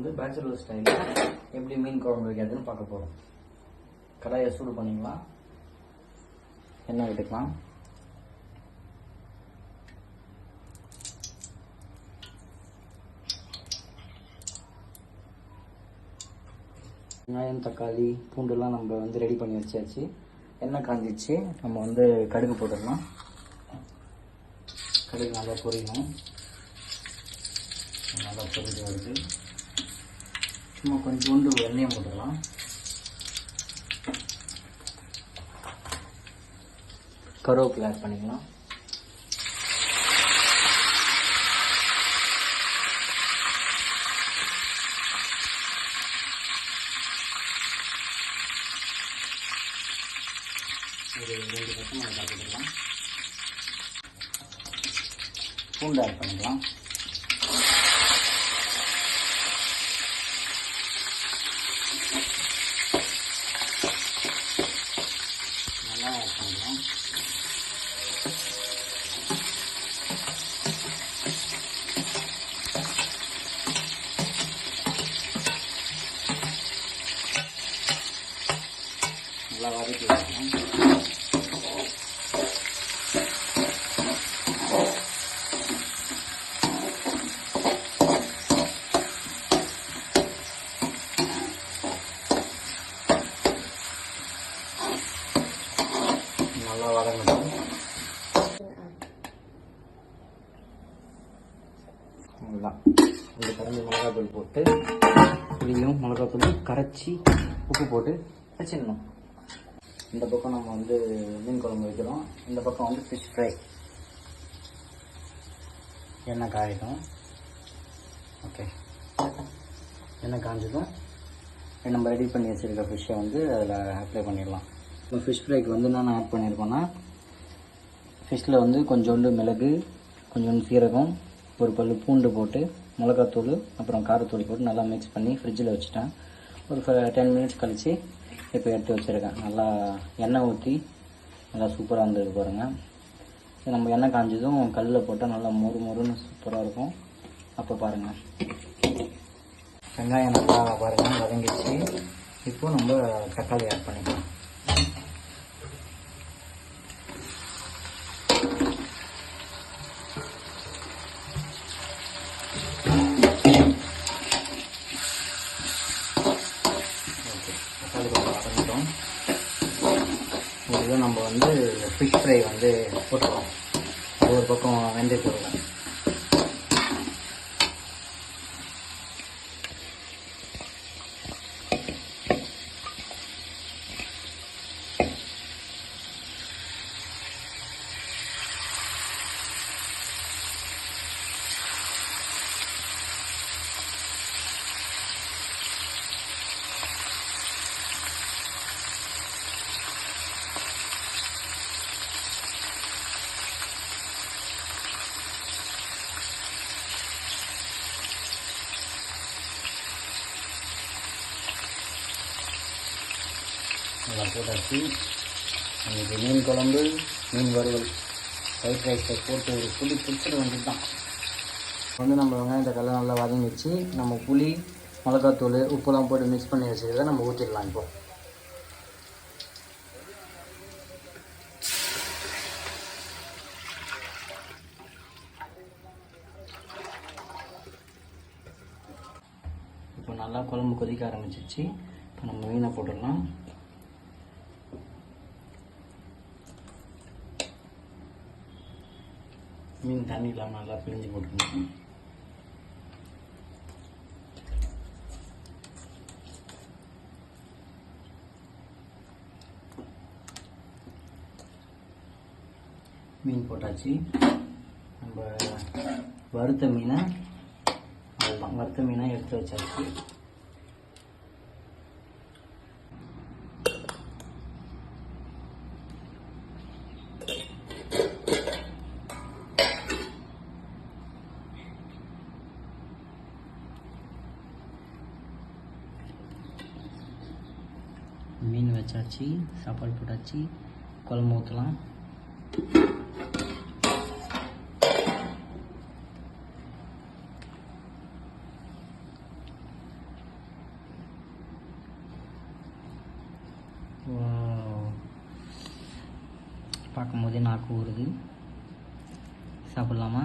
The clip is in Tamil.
வந்து பேச்சுலர் ஸ்டைலில் எப்படி மீன் குழம்பு வைக்கிறதுன்னு பார்க்க போகிறோம். கடாயை சூடு பண்ணிக்கலாம், எண்ணெய் விட்டுக்கலாம். வெங்காயம், தக்காளி, பூண்டுலாம் நம்ம வந்து ரெடி பண்ணி வச்சாச்சு. எண்ணெய் காஞ்சிச்சு, நம்ம வந்து கடுகு போட்டுடலாம். கடுகு நல்லா பொரியணும். நல்லா பொரிஞ்சு வருது. சும்மா கொஞ்சோண்டு எண்ணெயம் போட்டுடலாம். கருவேப்பிலை ஆட் பண்ணிக்கலாம். ஒரு 2 பச்சை மிளகாய் போட்டுக்கலாம். பூண்டு ஆட் பண்ணிக்கலாம். நல்லா ஆட் பண்ணிக்கலாம். நல்லா வதக்கி வைக்கணும். நல்லா வதங்கட்டும். அவ்வளோதான். இந்த கரைஞ்சி மிளகாத்தூள் போட்டு புளியும் மிளகாத்தூளும் கரைச்சி உப்பு போட்டு வச்சிடணும். இந்த பக்கம் நம்ம வந்து மீன் குழம்பு வைக்கிறோம். இந்த பக்கம் வந்து ஃபிஷ் ஃப்ரை. எண்ணெய் காயட்டும். ஓகே, எண்ணெய் காஞ்சதும் நம்ம ரெடி பண்ணி வச்சுருக்க ஃபிஷ்ஷை வந்து அதில் அப்ளை பண்ணிடலாம். இப்போ ஃபிஷ் ஃப்ரைக்கு வந்து நான் ஆட் பண்ணியிருக்கோன்னா, ஃபிஷ்ஷில் வந்து கொஞ்சோண்டு மிளகு, கொஞ்சோண்டு சீரகம், ஒரு பல்லு பூண்டு போட்டு மிளகாத்தூள் அப்புறம் காரத்தூள் போட்டு நல்லா மிக்ஸ் பண்ணி ஃப்ரிட்ஜில் வச்சுட்டேன். ஒரு 10 மினிட்ஸ் கழித்து இப்போ எடுத்து வச்சுருக்கேன். நல்லா எண்ணெய் ஊற்றி நல்லா சூப்பராக இருந்தது பாருங்கள். நம்ம எண்ணெய் காஞ்சதும் கல்லில் போட்டால் நல்லா மொறுன்னு சூப்பராக இருக்கும். அப்போ பாருங்கள், வெங்காயம் நல்லா பாருங்கள் வதங்கிடுச்சு. இப்போது நம்ம தக்காளி ஆட் பண்ணிக்கலாம். இதுதான் நம்ம வந்து ஃபிஷ் ஃப்ரை வந்து போட்டுருவோம். ஒரு பக்கம் வெந்தயத்தை போடலாம். நல்லா போட்டாச்சு. அன்றைக்கி மீன் குழம்பு, மீன் வறுவல், ஒயிட் ரைஸை போட்டு ஒரு புளி பிடிச்சிட்டு வந்துட்டு தான் வந்து நம்ம வெங்காயம் தக்காளி நல்லா வதங்கிச்சு. நம்ம புளி, மிளகாத்தூள், உப்புலாம் போட்டு மிக்ஸ் பண்ணி வச்சுக்கிறத நம்ம ஊற்றிடலாம். இப்போ நல்லா குழம்பு கொதிக்க ஆரம்பிச்சிச்சு. இப்போ நம்ம மீனை போட்டுடலாம். மீன் தண்ணி இல்லாமல் நல்லா பிழிஞ்சு போட்டுக்கணும். மீன் போட்டாச்சு. நம்ம வறுத்த மீனை அவ்வளோதான், வறுத்த மீனை எடுத்து வச்சாச்சு. மீன் வச்சாச்சு, சாப்பாடு போட்டாச்சு, குழம்பு ஊற்றலாம். பார்க்கும்போதே நாக்கு ஊறுது. சாப்பிட்லாமா?